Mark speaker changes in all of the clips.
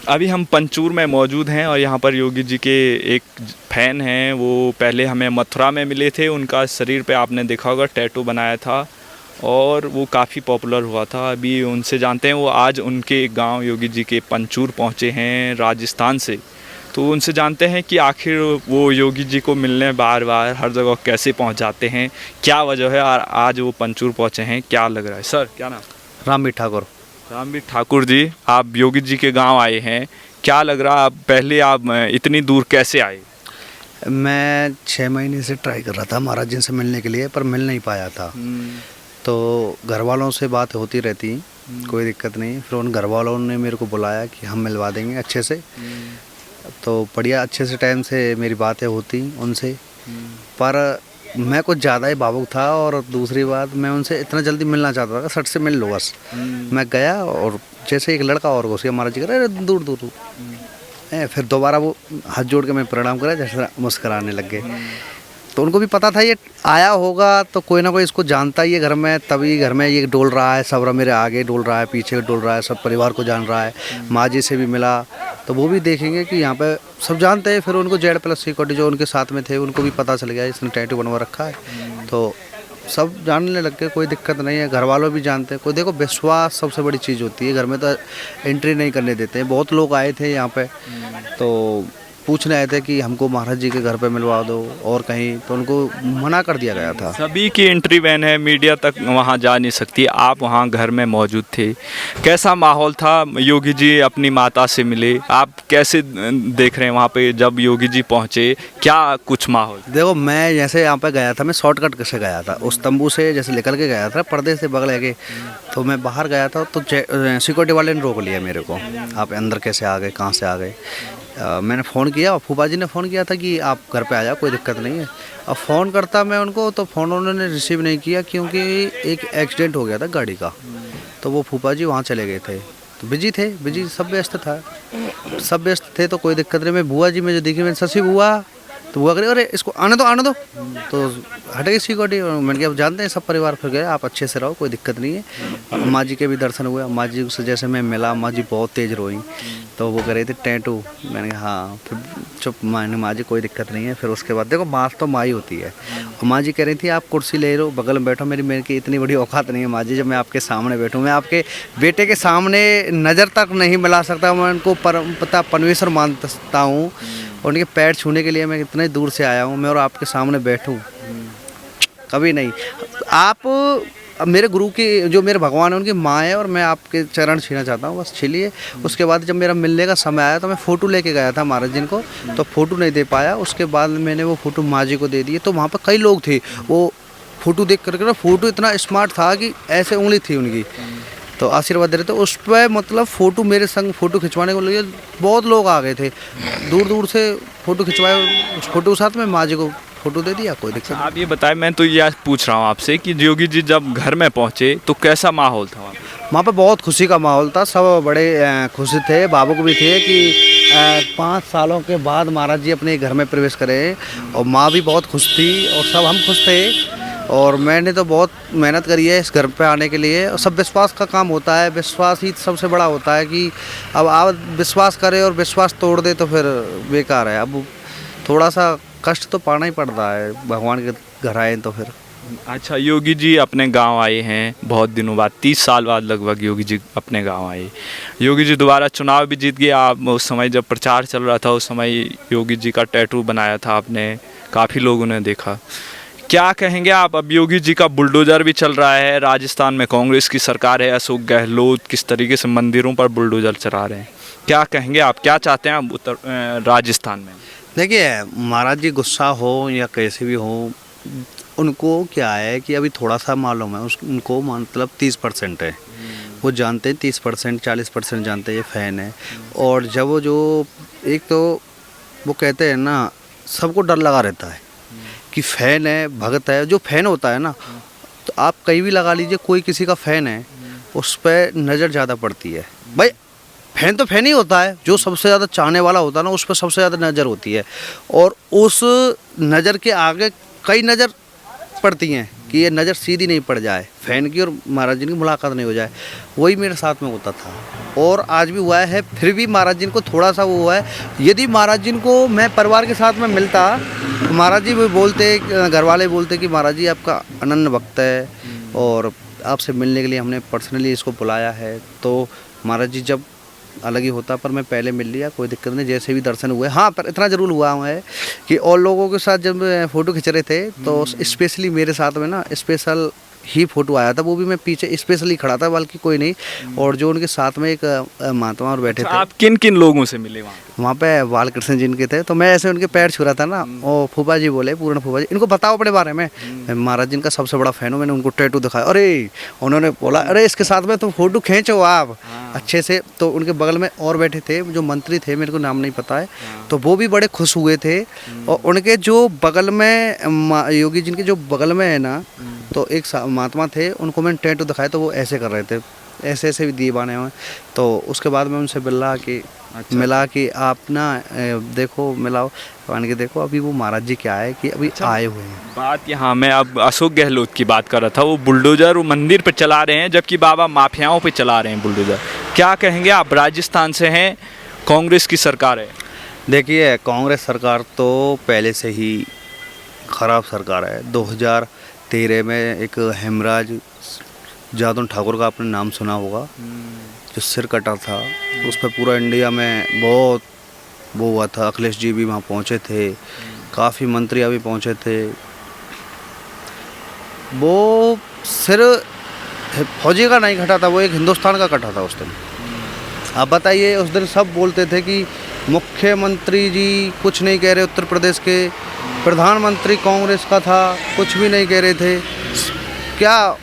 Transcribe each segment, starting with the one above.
Speaker 1: अभी हम पंचूर में मौजूद हैं और यहाँ पर योगी जी के एक फैन हैं। वो पहले हमें मथुरा में मिले थे। उनका शरीर पे आपने देखा होगा टैटू बनाया था और वो काफ़ी पॉपुलर हुआ था। अभी उनसे जानते हैं, वो आज उनके गांव योगी जी के पंचूर पहुँचे हैं राजस्थान से। तो उनसे जानते हैं कि आखिर वो योगी जी को मिलने बार बार हर जगह कैसे पहुँच जाते हैं, क्या वजह है और आज वो पंचूर पहुँचे हैं, क्या लग रहा है। सर क्या नाम?
Speaker 2: रामवीर ठाकुर।
Speaker 1: रामवीर ठाकुर जी, आप योगी जी के गांव आए हैं, क्या लग रहा है? आप पहले आप इतनी दूर कैसे आए?
Speaker 2: मैं 6 महीने से ट्राई कर रहा था महाराज जी से मिलने के लिए, पर मिल नहीं पाया था। तो घर वालों से बात होती रहती, कोई दिक्कत नहीं। फिर उन घर वालों ने मेरे को बुलाया कि हम मिलवा देंगे अच्छे से। तो बढ़िया अच्छे से टाइम से मेरी बातें होती उनसे, पर मैं कुछ ज़्यादा ही भावुक था। और दूसरी बात, मैं उनसे इतना जल्दी मिलना चाहता था, सट से मिल लो बस। मैं गया और जैसे एक लड़का और घुस गया महाराज जी कह रहे दूर दूर। फिर दोबारा वो हाथ जोड़ के मैं प्रणाम करा, जैसे मुस्कराने लग गए। तो उनको भी पता था ये आया होगा तो कोई ना कोई इसको जानता ही है घर में, तभी घर में ये डोल रहा है। सब मेरे आगे डोल रहा है, पीछे डोल रहा है, सब परिवार को जान रहा है। माँ जी से भी मिला तो वो भी देखेंगे कि यहाँ पे सब जानते हैं। फिर उनको जेड+ सिक्योरिटी जो उनके साथ में थे उनको भी पता चल गया इसने टैटू बनवा रखा है, तो सब जानने लग गए। कोई दिक्कत नहीं है, घर वालों भी जानते हैं। कोई देखो, विश्वास सबसे बड़ी चीज़ होती है। घर में तो एंट्री नहीं करने देते हैं। बहुत लोग आए थे यहाँ पे तो पूछने आए थे कि हमको महाराज जी के घर पे मिलवा दो और कहीं, तो उनको मना कर दिया गया था।
Speaker 1: सभी की एंट्री बैन है, मीडिया तक वहाँ जा नहीं सकती। आप वहाँ घर में मौजूद थे, कैसा माहौल था? योगी जी अपनी माता से मिले, आप कैसे देख रहे हैं वहाँ पे जब योगी जी पहुँचे, क्या कुछ माहौल?
Speaker 2: देखो, मैं जैसे यहाँ पे गया था, मैं शॉर्टकट से गया था। उस तंबू से जैसे निकल के गया था, पर्दे से बगल के, तो मैं बाहर गया था तो सिक्योरिटी वाले ने रोक लिया मेरे को। आप अंदर कैसे आ गए, कहाँ से आ गए? मैंने फ़ोन किया, फूफा जी ने फ़ोन किया था कि आप घर पे आ जाओ, कोई दिक्कत नहीं है। अब फ़ोन करता मैं उनको तो फ़ोन उन्होंने रिसीव नहीं किया, क्योंकि एक एक्सीडेंट हो गया था गाड़ी का। तो वो फूफा जी वहाँ चले गए थे, तो बिजी थे, बिजी सब व्यस्त था, सब व्यस्त थे, तो कोई दिक्कत नहीं। मैं बुआ जी में जो देखी, मैंने शशि बुआ, तो बुआ करी अरे इसको आने दो आने दो, तो हट गई सिक्योरिटी। मैंने कहा जानते हैं सब परिवार फिर गए, आप अच्छे से रहो, कोई दिक्कत नहीं है। माँ जी के भी दर्शन हुए। माँ जी से जैसे मैं मिला, माँ जी बहुत तेज़ रोई, तो वो कह रहे थे टैटू। मैंने कहा हाँ। फिर चुप, मैंने माँ जी कोई दिक्कत नहीं है। फिर उसके बाद देखो, माँ तो माँ ही होती है। और माँ जी कह रही थी आप कुर्सी ले लो, बगल में बैठो। मेरे की इतनी बड़ी औकात नहीं है माँ जी, जब मैं आपके सामने बैठूँ। मैं आपके बेटे के सामने नज़र तक नहीं मिला सकता। मैं उनको पता परमेश्वर मानता हूँ, उनके पैर छूने के लिए मैं इतने दूर से आया हूँ। मैं और आपके सामने बैठूँ, कभी नहीं। आप मेरे गुरु की, जो मेरे भगवान है, उनकी माँ है, और मैं आपके चरण छीना चाहता हूँ, बस छीलिए। उसके बाद जब मेरा मिलने का समय आया तो मैं फ़ोटो लेके गया था महाराज जी को, तो फ़ोटो नहीं दे पाया। उसके बाद मैंने वो फ़ोटो माँ जी को दे दी। तो वहाँ पर कई लोग थे, वो फ़ोटो देख करके ना, फ़ोटो इतना स्मार्ट था कि ऐसे उंगली थी उनकी, तो आशीर्वाद दे रहे थे उस पर। मतलब फ़ोटो मेरे संग फ़ोटो खिंचवाने को लिए बहुत लोग आ गए थे, दूर दूर से फ़ोटो खिंचवाए। उस फ़ोटो के साथ में माँ जी को फ़ोटो दे दिया, कोई दिक्कत नहीं।
Speaker 1: आप ये बताएं, मैं तो ये पूछ रहा हूँ आपसे कि योगी जी जब घर में पहुँचे तो कैसा माहौल था वहाँ पे?
Speaker 2: वहाँ पे बहुत खुशी का माहौल था। सब बड़े खुश थे, भावुक भी थे कि 5 सालों के बाद महाराज जी अपने घर में प्रवेश करें। और माँ भी बहुत खुश थी और सब हम खुश थे। और मैंने तो बहुत मेहनत करी है इस घर पे आने के लिए। और सब विश्वास का काम होता है, विश्वास ही सबसे बड़ा होता है। कि अब आप विश्वास करें और विश्वास तोड़ दे तो फिर बेकार है। अब थोड़ा सा कष्ट तो पाना ही पड़ता है, भगवान के घर आए तो फिर।
Speaker 1: अच्छा, योगी जी अपने गांव आए हैं बहुत दिनों बाद, 30 साल बाद लगभग योगी जी अपने गांव आए। योगी जी दोबारा चुनाव भी जीत गए। आप उस समय जब प्रचार चल रहा था, उस समय योगी जी का टैटू बनाया था आपने, काफ़ी लोगों ने देखा। क्या कहेंगे आप? अब योगी जी का बुलडोज़र भी चल रहा है, राजस्थान में कांग्रेस की सरकार है, अशोक गहलोत किस तरीके से मंदिरों पर बुलडोज़र चला रहे हैं, क्या कहेंगे आप? क्या चाहते हैं आप राजस्थान में?
Speaker 2: देखिए, महाराज जी गुस्सा हो या कैसे भी हो, उनको क्या है कि अभी थोड़ा सा मालूम है उनको, मतलब 30% है। वो जानते हैं 30%, 40% जानते हैं ये फ़ैन है। और जब वो जो एक तो वो कहते हैं ना, सबको डर लगा रहता है कि फ़ैन है, भगत है। जो फ़ैन होता है ना, तो आप कहीं भी लगा लीजिए, कोई किसी का फ़ैन है, उस पर नज़र ज़्यादा पड़ती है। भाई फ़ैन तो फ़ैन ही होता है, जो सबसे ज़्यादा चाहने वाला होता है ना, उस पर सबसे ज़्यादा नज़र होती है। और उस नज़र के आगे कई नज़र पड़ती हैं कि ये नज़र सीधी नहीं पड़ जाए फैन की और महाराज जी की मुलाकात नहीं हो जाए, वही मेरे साथ में होता था और आज भी हुआ है। फिर भी महाराज जी को थोड़ा सा वो हुआ है, यदि महाराज जी को मैं परिवार के साथ में मिलता तो महाराज जी भी बोलते, घर वाले बोलते कि महाराज जी आपका अनन्य भक्त है और आपसे मिलने के लिए हमने पर्सनली इसको बुलाया है। तो महाराज जी जब अलग ही होता, पर मैं पहले मिल लिया, कोई दिक्कत नहीं, जैसे भी दर्शन हुए। हाँ, पर इतना ज़रूर हुआ है कि और लोगों के साथ जब फ़ोटो खिंच रहे थे तो स्पेशली मेरे साथ में ना स्पेशल ही फ़ोटो आया था, वो भी मैं पीछे स्पेशली खड़ा था, बल्कि कोई नहीं। और जो उनके साथ में एक महात्मा और बैठे थे।
Speaker 1: आप किन किन लोगों से मिले
Speaker 2: वहाँ पे बालकृष्ण जी इनके थे, तो मैं ऐसे उनके पैर छू रहा था ना, और फूफा जी बोले, पूर्ण फूफा जी, इनको बताओ अपने बारे में, महाराज जी का सबसे बड़ा फैन हूँ। मैंने उनको टैटू दिखाया, अरे उन्होंने बोला अरे इसके साथ में तुम फोटो खींचो आप अच्छे से। तो उनके बगल में और बैठे थे जो मंत्री थे, मेरे को नाम नहीं पता है, तो वो भी बड़े खुश हुए थे। और उनके जो बगल में योगी जी के जो बगल में है ना, तो एक महात्मा थे, उनको मैंने टैटू दिखाया, तो वो ऐसे कर रहे थे, ऐसे ऐसे भी दिए बने हुए। तो उसके बाद में उनसे मिला कि आप ना देखो, मिलाओ मान के देखो, अभी वो महाराज जी क्या है कि अभी आए हुए हैं।
Speaker 1: बात यहाँ मैं अब अशोक गहलोत की बात कर रहा था, वो बुलडोजर वो मंदिर पे चला रहे हैं, जबकि बाबा माफियाओं पे चला रहे हैं बुलडोजर। क्या कहेंगे आप? राजस्थान से हैं, कांग्रेस की सरकार है।
Speaker 2: देखिए, कांग्रेस सरकार तो पहले से ही खराब सरकार है। 2013 में एक हेमराज जादव ठाकुर का आपने नाम सुना होगा, जो सिर कटा था, उस पर पूरा इंडिया में बहुत वो हुआ था। अखिलेश जी भी वहाँ पहुँचे थे, काफ़ी मंत्री भी पहुँचे थे। वो सिर फौजी का नहीं कटा था, वो एक हिंदुस्तान का कटा था उस दिन। आप बताइए, उस दिन सब बोलते थे कि मुख्यमंत्री जी कुछ नहीं कह रहे उत्तर प्रदेश के, प्रधानमंत्री कांग्रेस का था, कुछ भी नहीं कह रहे थे। क्या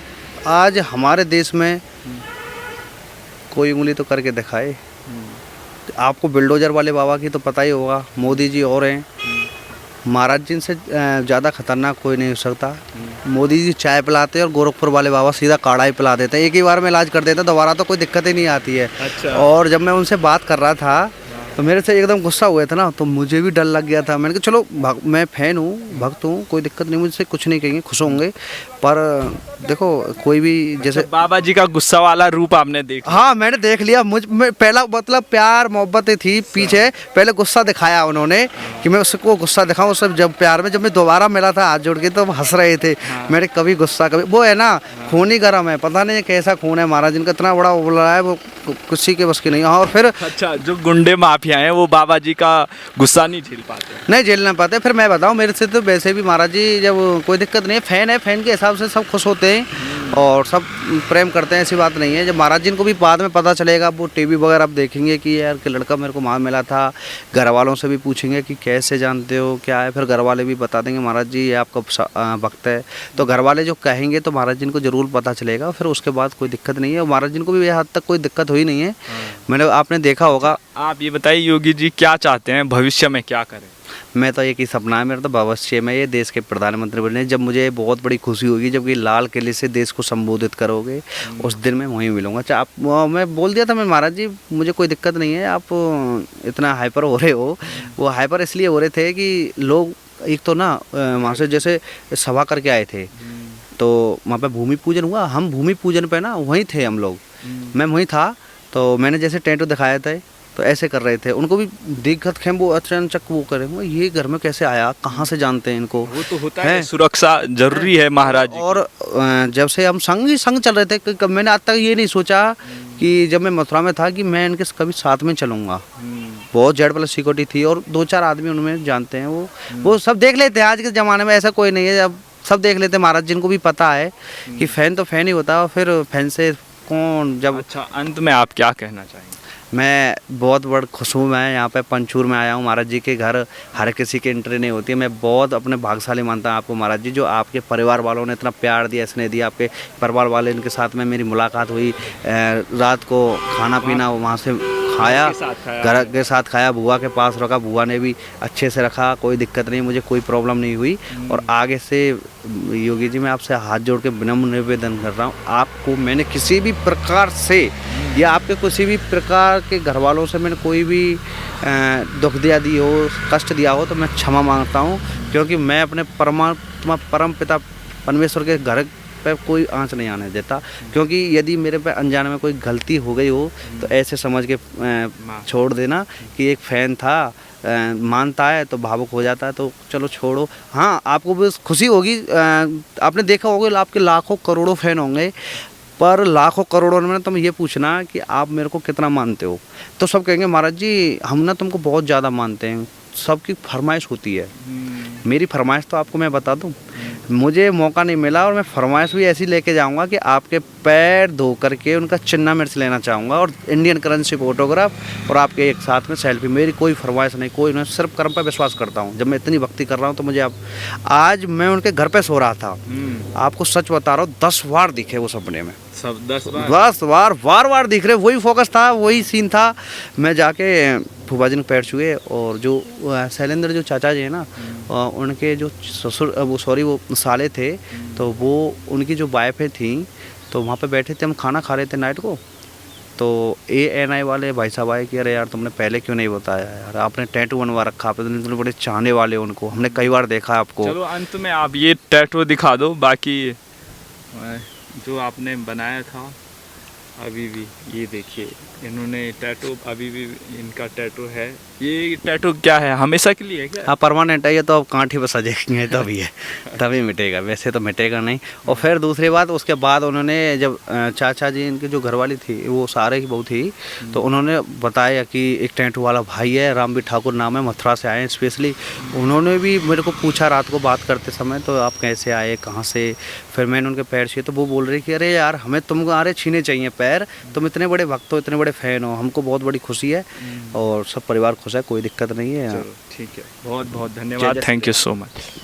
Speaker 2: आज हमारे देश में कोई उंगली तो करके दिखाए? आपको बुलडोजर वाले बाबा की तो पता ही होगा, मोदी जी और हैं। महाराज जी से ज़्यादा खतरनाक कोई नहीं हो सकता। मोदी जी चाय पिलाते और गोरखपुर वाले बाबा सीधा काढ़ा ही पिला देते हैं, एक ही बार में इलाज कर देते हैं, दोबारा तो कोई दिक्कत ही नहीं आती है।
Speaker 1: अच्छा।
Speaker 2: और जब मैं उनसे बात कर रहा था तो मेरे से एकदम गुस्सा हुए थे ना, तो मुझे भी डर लग गया था। मैंने कहा चलो मैं फ़ैन हूँ, भक्त हूँ, कोई दिक्कत नहीं, मुझसे कुछ नहीं कहेंगे, खुश होंगे। पर देखो, कोई भी जैसे
Speaker 1: बाबा जी का गुस्सा वाला रूप आपने देखा?
Speaker 2: हाँ, मैंने देख लिया। मैं पहला मतलब प्यार मोहब्बत थी पीछे, पहले गुस्सा दिखाया उन्होंने कि मैं उसको गुस्सा दिखाऊं। सब जब प्यार में, जब मैं दोबारा मिला था हाथ जोड़ के, तो हंस रहे थे। मैंने कभी गुस्सा, कभी वो है ना, खून ही गर्म है, पता नहीं कैसा खून है महाराज जी का, इतना बड़ा बोला है, वो किसी के बस की नहीं। और फिर
Speaker 1: अच्छा, जो गुंडे माफिया हैं वो बाबा जी का गुस्सा नहीं झेल पाते?
Speaker 2: नहीं झेल ना पाते। फिर मैं बताऊं, मेरे से तो वैसे भी महाराज जी जब कोई दिक्कत नहीं है, फ़ैन है, फ़ैन के हिसाब से सब खुश होते हैं और सब प्रेम करते हैं, ऐसी बात नहीं है। जब महाराज जी को भी बाद में पता चलेगा, वो टीवी वगैरह आप देखेंगे कि यार कि लड़का मेरे को वहाँ मिला था, घर वालों से भी पूछेंगे कि कैसे जानते हो, क्या है, फिर घर वाले भी बता देंगे महाराज जी ये आपका भक्त है। तो घर वाले जो कहेंगे तो महाराज जी को ज़रूर पता चलेगा, फिर उसके बाद कोई दिक्कत नहीं है। और महाराज जी को भी यहाँ तक कोई दिक्कत हुई नहीं है, मैंने आपने देखा होगा।
Speaker 1: आप ये बताइए, योगी जी क्या चाहते हैं, भविष्य में क्या करें?
Speaker 2: मैं तो एक ही सपना है मेरा, तो भविष्य में ये देश के प्रधानमंत्री बने। जब मुझे बहुत बड़ी खुशी होगी जब ये लाल किले से देश को संबोधित करोगे, उस दिन मैं वहीं मिलूंगा। चाहे आप, मैं बोल दिया था मैं, महाराज जी मुझे कोई दिक्कत नहीं है, आप इतना हाइपर हो रहे हो। वो हाइपर इसलिए हो रहे थे कि लोग एक तो ना वहाँ से जैसे सभा करके आए थे, तो वहाँ पे भूमि पूजन हुआ, हम भूमि पूजन पे ना वहीं थे हम लोग, मैं वहीं था। तो मैंने जैसे टैटू दिखाया था, तो ऐसे कर रहे थे, उनको भी दिक्कत खे, वो अचानक वो करे, ये घर में कैसे आया, कहाँ से जानते हैं इनको?
Speaker 1: वो तो होता है, सुरक्षा जरूरी है महाराज जी।
Speaker 2: और जब से हम संग चल रहे थे, मैंने आज तक ये नहीं सोचा कि जब मैं मथुरा में था कि मैं इनके कभी साथ में चलूँगा। बहुत Z+ सिक्योरिटी थी और 2-4 आदमी उनमें जानते हैं, वो सब देख लेते हैं। आज के ज़माने में ऐसा कोई नहीं है, अब सब देख लेते हैं। महाराज जी को भी पता है कि फ़ैन तो फ़ैन ही होता है, और फिर फ़ैन से कौन जब।
Speaker 1: अच्छा, अंत में आप क्या कहना चाहेंगे?
Speaker 2: मैं बहुत बड़ा खुश हूँ, मैं यहाँ पे पंचूर में आया हूँ। महाराज जी के घर हर किसी की एंट्री नहीं होती है। मैं बहुत अपने भाग्यशाली मानता हूँ आपको महाराज जी, जो आपके परिवार वालों ने इतना प्यार दिया, स्नेह दिया। आपके परिवार वाले, इनके साथ में मेरी मुलाकात हुई, रात को खाना पीना वहाँ से खाया, घर के साथ खाया, बुआ के पास रखा, बुआ ने भी अच्छे से रखा, कोई दिक्कत नहीं, मुझे कोई प्रॉब्लम नहीं हुई। और आगे से योगी जी मैं आपसे हाथ जोड़ के विनम्र निवेदन कर रहा हूँ, आपको मैंने किसी भी प्रकार से या आपके किसी भी प्रकार के घर वालों से मैंने कोई भी दुख दी हो, कष्ट दिया हो, तो मैं क्षमा मांगता हूँ। क्योंकि मैं अपने परमात्मा परम पिता परमेश्वर के घर पे कोई आँच नहीं आने देता, क्योंकि यदि मेरे पे अनजाने में कोई गलती हो गई हो तो ऐसे समझ के छोड़ देना कि एक फ़ैन था, मानता है तो भावुक हो जाता है तो चलो छोड़ो। हाँ, आपको भी खुशी होगी, आपने देखा होगा आपके लाखों करोड़ों फ़ैन होंगे, पर लाखों करोड़ों में तुम ये पूछना कि आप मेरे को कितना मानते हो, तो सब कहेंगे महाराज जी हम ना तुमको बहुत ज़्यादा मानते हैं। सबकी फरमाइश होती है, मेरी फरमाइश तो आपको मैं बता दूं, मुझे मौका नहीं मिला और मैं फरमाइश भी ऐसी लेके जाऊंगा कि आपके पैर धो करके उनका चिन्ना मिर्च लेना चाहूँगा और इंडियन करेंसी फोटोग्राफ और आपके एक साथ में सेल्फी। मेरी कोई फरमाइश नहीं, कोई नहीं, सिर्फ कर्म पर विश्वास करता हूँ। जब मैं इतनी भक्ति कर रहा हूँ तो मुझे आप, आज मैं उनके घर पे सो रहा था, आपको सच बता रहा हूँ 10 बार दिखे वो सपने में,
Speaker 1: सब 10
Speaker 2: बार बार दिख रहे, वही फोकस था, वही सीन था। मैं जाके फूफा जी ने पैर छुए और जो शैलेंद्र जो चाचा जी हैं ना, उनके जो ससुर वो वो साले थे, तो वो उनकी जो वाइफें थी, तो वहाँ पे बैठे थे, हम खाना खा रहे थे नाइट को, तो ANI वाले भाई साहब आए कि अरे यार तुमने पहले क्यों नहीं बताया यार, आपने टैटू बनवा रखा, आप इतने बड़े चाहने वाले उनको, हमने कई बार देखा आपको।
Speaker 1: चलो अंत में आप ये टैटू दिखा दो, बाकी जो आपने बनाया था अभी भी, ये देखिए इन्होंने टैटू, अभी भी इनका टैटू है। ये टैटू क्या है, हमेशा के लिए है क्या?
Speaker 2: हाँ, परमानेंट है ये तो, अब कांठी पर सजेंगे तभी है, तभी मिटेगा, वैसे तो मिटेगा नहीं। और फिर दूसरी बात, उसके बाद उन्होंने जब चाचा जी इनकी जो घरवाली थी वो सारे की बहू थी, तो उन्होंने बताया कि एक टैटू वाला भाई है, रामवीर ठाकुर नाम है, मथुरा से आए हैं स्पेशली। उन्होंने भी मेरे को पूछा रात को बात करते समय, तो आप कैसे आए, कहाँ से? फिर मैंने उनके पैर छुए तो वो बोल रही कि अरे यार हमें तुम्हारे छीने चाहिए पैर, तुम इतने बड़े भक्त हो, इतने बड़े फ़ैन हो, हमको बहुत बड़ी खुशी है और सब परिवार खुश है, कोई दिक्कत नहीं है।
Speaker 1: ठीक है, बहुत बहुत धन्यवाद, थैंक यू सो मच।